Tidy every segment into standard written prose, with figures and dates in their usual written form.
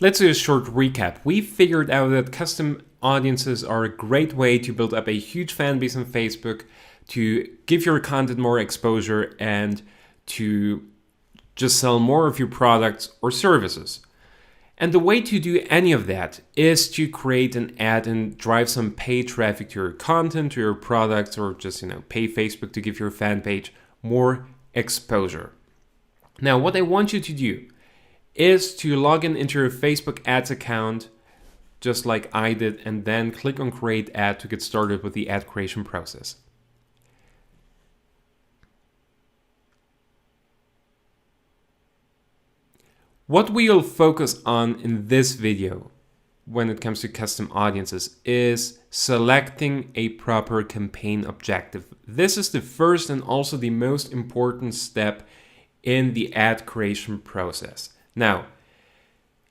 Let's do a short recap. We figured out that custom audiences are a great way to build up a huge fan base on Facebook, to give your content more exposure, and to just sell more of your products or services. And the way to do any of that is to create an ad and drive some paid traffic to your content, to your products, or just, pay Facebook to give your fan page more exposure. Now, what I want you to do is to log in into your Facebook ads account, just like I did, and then click on create ad to get started with the ad creation process. What we'll focus on in this video when it comes to custom audiences is selecting a proper campaign objective. This is the first and also the most important step in the ad creation process. Now,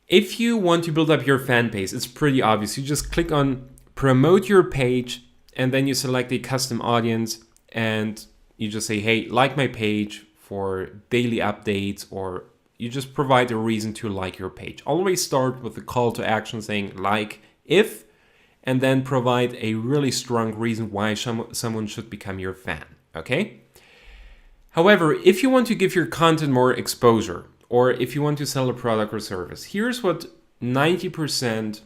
if you want to build up your fan base, it's pretty obvious. You just click on promote your page and then you select a custom audience and you just say, hey, like my page for daily updates, or you just provide a reason to like your page. Always start with the call to action saying like if, and then provide a really strong reason why someone should become your fan, okay? However, if you want to give your content more exposure, or if you want to sell a product or service, here's what 90%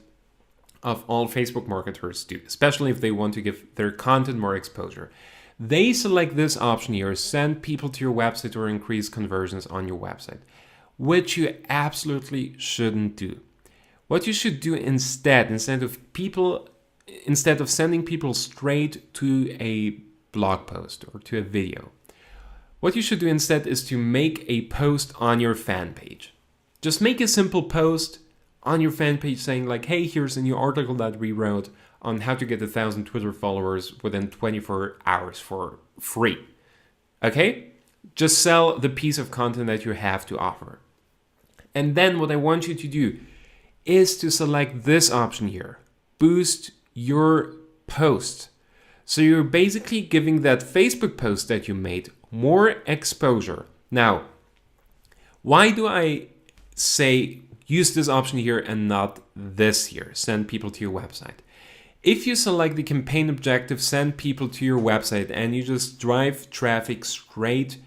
of all Facebook marketers do, especially if they want to give their content more exposure. They select this option here, send people to your website or increase conversions on your website, which you absolutely shouldn't do. What you should do instead of sending people straight to a blog post or to a video, what you should do instead is to make a post on your fan page. Just make a simple post on your fan page saying like, hey, here's a new article that we wrote on how to get 1,000 Twitter followers within 24 hours for free. Okay? Just sell the piece of content that you have to offer. And then what I want you to do is to select this option here, boost your post. So you're basically giving that Facebook post that you made more exposure. Now, why do I say use this option here and not this here, send people to your website? If you select the campaign objective, send people to your website, and you just drive traffic straight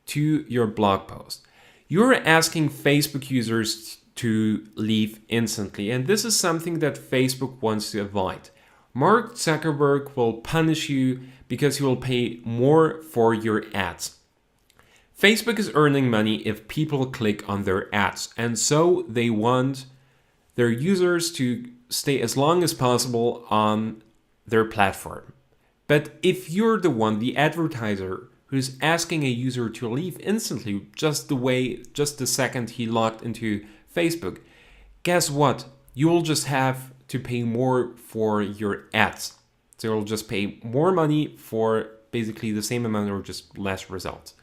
to your blog post, you're asking Facebook users to leave instantly. And this is something that Facebook wants to avoid. Mark Zuckerberg will punish you because he will pay more for your ads. Facebook is earning money if people click on their ads, and so they want their users to stay as long as possible on their platform. But if you're the advertiser, who's asking a user to leave instantly just the second he logged into Facebook, guess what? You'll just have to pay more for your ads. So you'll just pay more money for basically the same amount or just less results.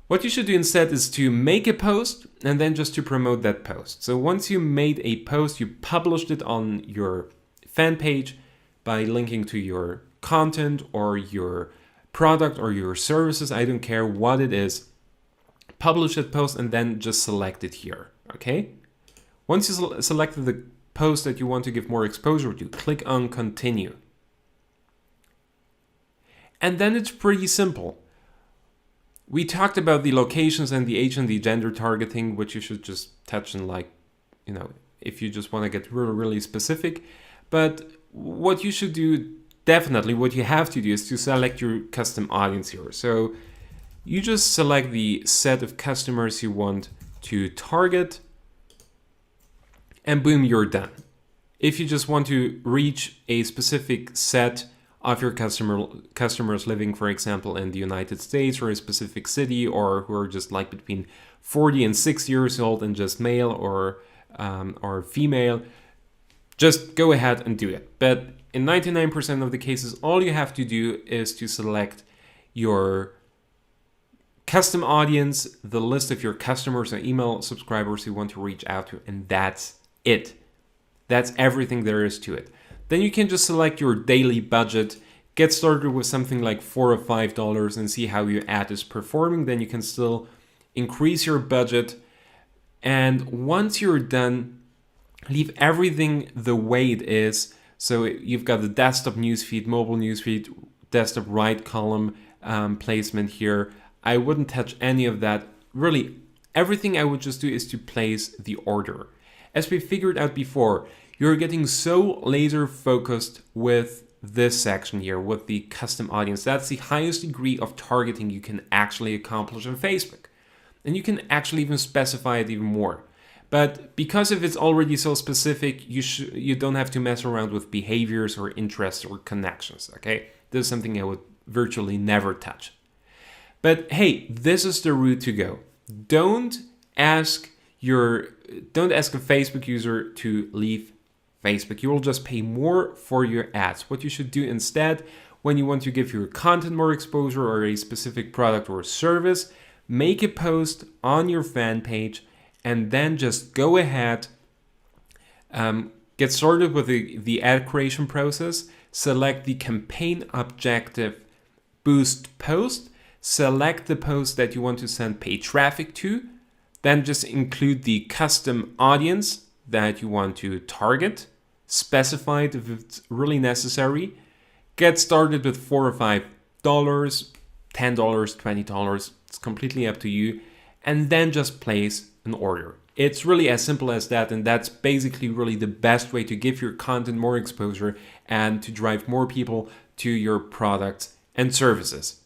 What you should do instead is to make a post and then just to promote that post. So once you made a post, you published it on your fan page by linking to your content or your product or your services. I don't care what it is. Publish that post and then just select it here, okay? Once you selected the post that you want to give more exposure to, click on continue. And then it's pretty simple. We talked about the locations and the age and the gender targeting, which you should just touch on, like, if you just want to get really, really specific. But what you should do, definitely what you have to do, is to select your custom audience here. So you just select the set of customers you want to target, and boom, you're done. If you just want to reach a specific set of your customers living, for example, in the United States or a specific city, or who are just like between 40 and 60 years old and just male or female, just go ahead and do it. But in 99% of the cases, all you have to do is to select your custom audience, the list of your customers and email subscribers you want to reach out to, and that's it. That's everything there is to it. Then you can just select your daily budget, get started with something like $4 or $5 and see how your ad is performing. Then you can still increase your budget. And once you're done, Leave everything the way it is. So you've got the desktop newsfeed, mobile newsfeed, desktop right column placement here. I wouldn't touch any of that. Really, everything I would just do is to place the order. As we figured out before, you're getting so laser focused with this section here, with the custom audience. That's the highest degree of targeting you can actually accomplish on Facebook. And you can actually even specify it even more. But because if it's already so specific, you don't have to mess around with behaviors or interests or connections, okay? This is something I would virtually never touch. But hey, this is the route to go. Don't ask a Facebook user to leave Facebook. You will just pay more for your ads. What you should do instead, when you want to give your content more exposure or a specific product or service, make a post on your fan page and then just go ahead, get started with the ad creation process, select the campaign objective boost post, select the post that you want to send paid traffic to, then just include the custom audience that you want to target, specify it if it's really necessary, get started with $4 or $5, $10, $20, it's completely up to you, and then just place an order. It's really as simple as that, and that's basically really the best way to give your content more exposure and to drive more people to your products and services.